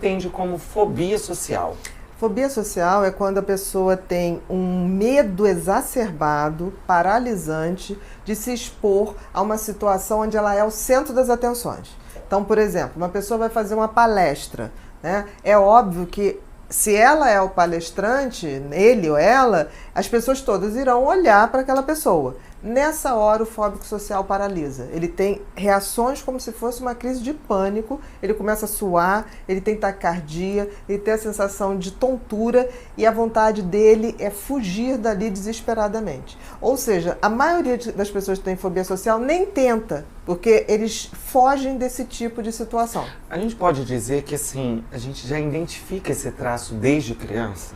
entende como fobia social? Fobia social é quando a pessoa tem um medo exacerbado, paralisante, de se expor a uma situação onde ela é o centro das atenções. Então, por exemplo, uma pessoa vai fazer uma palestra, né? É óbvio que se ela é o palestrante, ele ou ela, as pessoas todas irão olhar para aquela pessoa. Nessa hora, o fóbico social paralisa. Ele tem reações como se fosse uma crise de pânico, ele começa a suar, ele tem taquicardia, ele tem a sensação de tontura e a vontade dele é fugir dali desesperadamente. Ou seja, a maioria das pessoas que têm fobia social nem tenta, porque eles fogem desse tipo de situação. A gente pode dizer que, assim, a gente já identifica esse traço desde criança?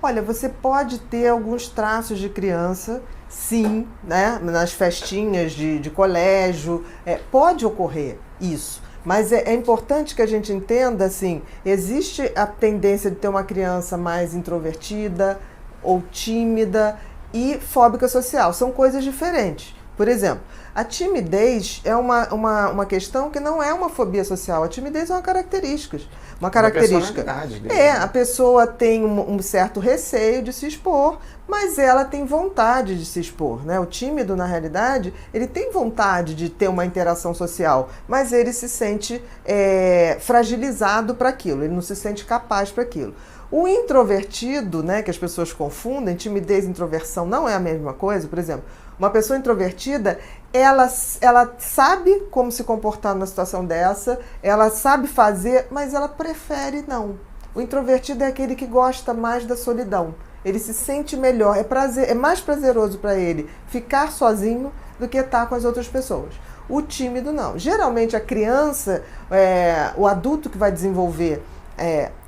Olha, você pode ter alguns traços de criança, sim, né? Nas festinhas de colégio, pode ocorrer isso. Mas é importante que a gente entenda, assim, existe a tendência de ter uma criança mais introvertida ou tímida e fóbica social. São coisas diferentes. Por exemplo, a timidez é uma questão que não é uma fobia social. A timidez é uma característica. Uma característica. A pessoa tem um certo receio de se expor, mas ela tem vontade de se expor, né? O tímido, na realidade, ele tem vontade de ter uma interação social, mas ele se sente fragilizado para aquilo, ele não se sente capaz para aquilo. O introvertido, né, que as pessoas confundem, timidez e introversão não é a mesma coisa. Por exemplo, uma pessoa introvertida, ela sabe como se comportar numa situação dessa, ela sabe fazer, mas ela prefere não. O introvertido é aquele que gosta mais da solidão. Ele se sente melhor, é mais prazeroso para ele ficar sozinho do que estar com as outras pessoas. O tímido não. Geralmente a criança, o adulto que vai desenvolver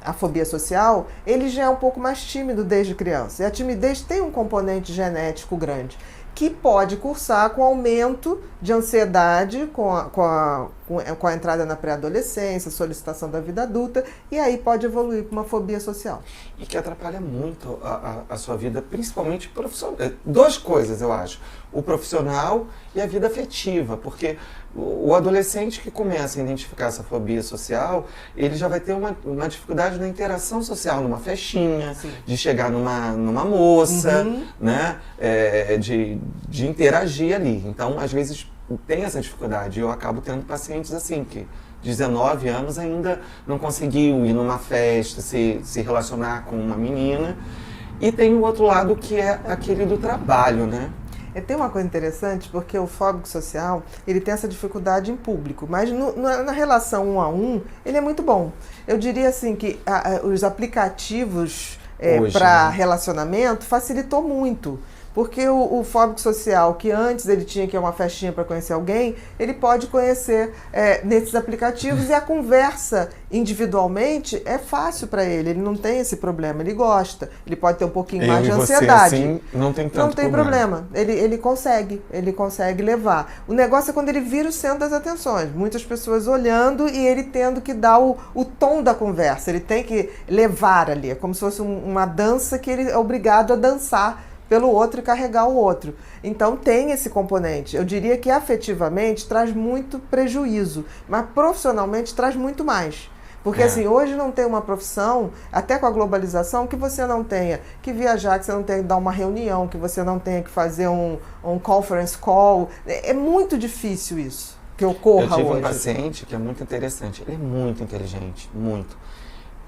a fobia social, ele já é um pouco mais tímido desde criança. E a timidez tem um componente genético grande, que pode cursar com aumento de ansiedade, com a entrada na pré-adolescência, solicitação da vida adulta, e aí pode evoluir para uma fobia social. E que atrapalha muito a sua vida, principalmente profissional. Duas coisas, eu acho. O profissional e a vida afetiva, porque o adolescente que começa a identificar essa fobia social, ele já vai ter uma dificuldade na interação social, numa festinha, sim, de chegar numa moça, né? De interagir ali. Então, às vezes, tem essa dificuldade. Eu acabo tendo pacientes assim, que 19 anos ainda não conseguiu ir numa festa, se relacionar com uma menina. E tem o outro lado, que é aquele do trabalho, né? Tem uma coisa interessante, porque o fóbico social, ele tem essa dificuldade em público, mas na relação 1 a 1, ele é muito bom. Eu diria assim que os aplicativos para relacionamento facilitou muito. Porque o fóbico social, que antes ele tinha que ir a uma festinha para conhecer alguém, ele pode conhecer nesses aplicativos, e a conversa individualmente é fácil para ele não tem esse problema, ele gosta, ele pode ter um pouquinho mais de ansiedade. Assim, não tem tanto problema. Ele consegue levar. O negócio é quando ele vira o centro das atenções, muitas pessoas olhando e ele tendo que dar o tom da conversa, ele tem que levar ali, é como se fosse uma dança que ele é obrigado a dançar pelo outro e carregar o outro. Então tem esse componente. Eu diria que afetivamente traz muito prejuízo, mas profissionalmente traz muito mais. Porque assim, hoje não tem uma profissão, até com a globalização, que você não tenha que viajar, que você não tenha que dar uma reunião, que você não tenha que fazer um conference call. É muito difícil isso, que ocorra hoje. Eu tive um paciente que é muito interessante, ele é muito inteligente, muito.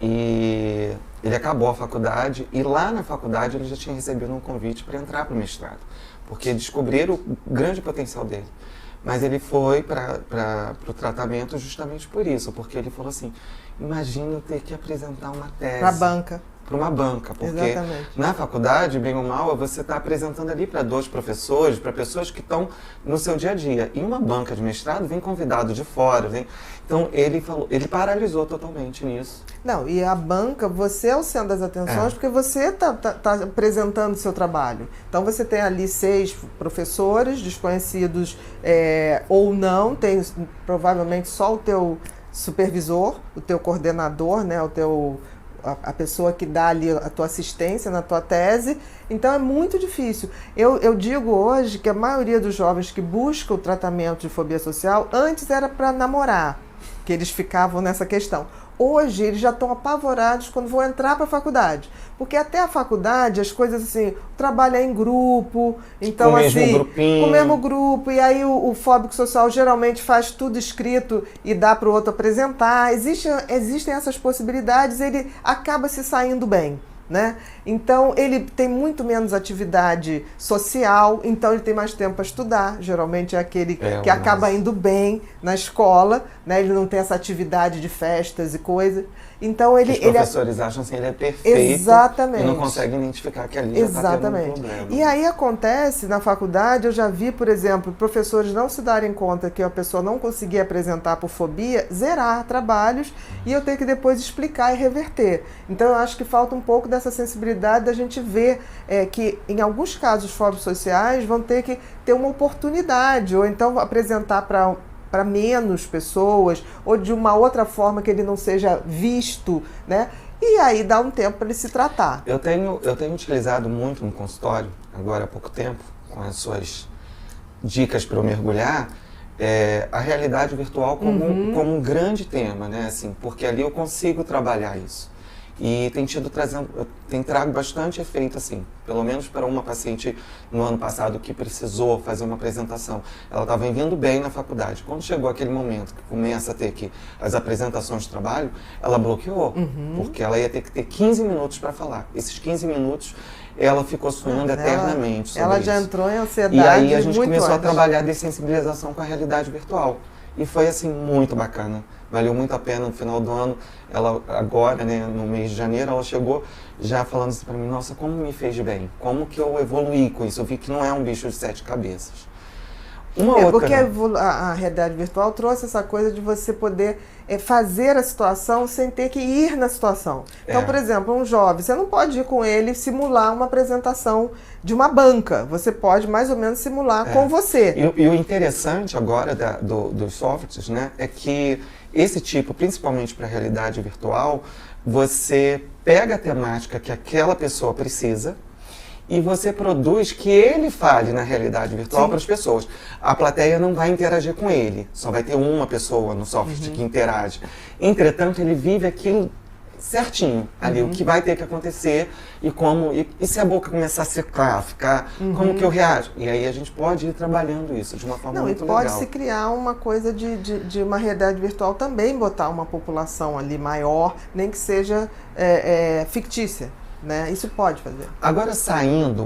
E ele acabou a faculdade e lá na faculdade ele já tinha recebido um convite para entrar para o mestrado, porque descobriram o grande potencial dele. Mas ele foi para o tratamento justamente por isso, porque ele falou assim, imagina eu ter que apresentar uma tese. Para uma banca, porque exatamente, na faculdade, bem ou mal, você está apresentando ali para 2 professores, para pessoas que estão no seu dia a dia. E uma banca de mestrado vem convidado de fora, Então ele paralisou totalmente nisso. Não, e a banca, você é o centro das atenções, porque você está apresentando o seu trabalho. Então você tem ali 6 professores desconhecidos ou não, tem provavelmente só o teu supervisor, o teu coordenador, né, a pessoa que dá ali a tua assistência na tua tese. Então é muito difícil. Eu digo hoje que a maioria dos jovens que buscam o tratamento de fobia social, antes era para namorar, que eles ficavam nessa questão. hoje eles já estão apavorados quando vão entrar para a faculdade. Porque até a faculdade, as coisas assim, trabalhar em grupo, então com o mesmo assim, grupinho. com o mesmo grupo, e aí o fóbico social geralmente faz tudo escrito e dá para o outro apresentar. Existem essas possibilidades, ele acaba se saindo bem. Né? Então ele tem muito menos atividade social, então ele tem mais tempo para estudar. Geralmente é aquele que acaba indo bem na escola, né? Ele não tem essa atividade de festas e coisas. Então os professores acham assim, ele é perfeito. Exatamente. E não conseguem identificar que ali já está tendo um problema. E aí acontece na faculdade, eu já vi, por exemplo, professores não se darem conta que a pessoa não conseguia apresentar por fobia, zerar trabalhos e eu ter que depois explicar e reverter. Então eu acho que falta um pouco dessa sensibilidade da gente ver que em alguns casos fóbicos sociais vão ter que ter uma oportunidade, ou então apresentar para menos pessoas, ou de uma outra forma que ele não seja visto, né? E aí dá um tempo para ele se tratar. Eu tenho utilizado muito no consultório, agora há pouco tempo, com as suas dicas para eu mergulhar, a realidade virtual como um grande tema, né? Assim, porque ali eu consigo trabalhar isso. E tem trago bastante efeito, assim, pelo menos para uma paciente no ano passado que precisou fazer uma apresentação. Ela estava vindo bem na faculdade. Quando chegou aquele momento que começa a ter as apresentações de trabalho, ela bloqueou, porque ela ia ter que ter 15 minutos para falar. Esses 15 minutos ela ficou sonhando eternamente sobre ela isso. já entrou em ansiedade. E aí a gente começou antes. a trabalhar dessensibilização com a realidade virtual. E foi, assim, muito bacana. Valeu muito a pena no final do ano. Ela agora, né, no mês de janeiro, ela chegou já falando assim para mim, nossa, como me fez bem, como que eu evoluí com isso, eu vi que não é um bicho de 7 cabeças. Porque a realidade virtual trouxe essa coisa de você poder fazer a situação sem ter que ir na situação. Então, por exemplo, um jovem, você não pode ir com ele simular uma apresentação de uma banca. Você pode mais ou menos simular com você. E o interessante agora dos softwares, né, é que esse tipo, principalmente para a realidade virtual, você pega a temática que aquela pessoa precisa e você produz que ele fale na realidade virtual para as pessoas. A plateia não vai interagir com ele, só vai ter uma pessoa no software que interage. Entretanto, ele vive aquilo certinho ali, o que vai ter que acontecer e se a boca começar a secar, ficar, como que eu reajo? E aí a gente pode ir trabalhando isso de uma forma muito legal. E pode se criar uma coisa de uma realidade virtual também, botar uma população ali maior, nem que seja fictícia. Né? Isso pode fazer. Agora, saindo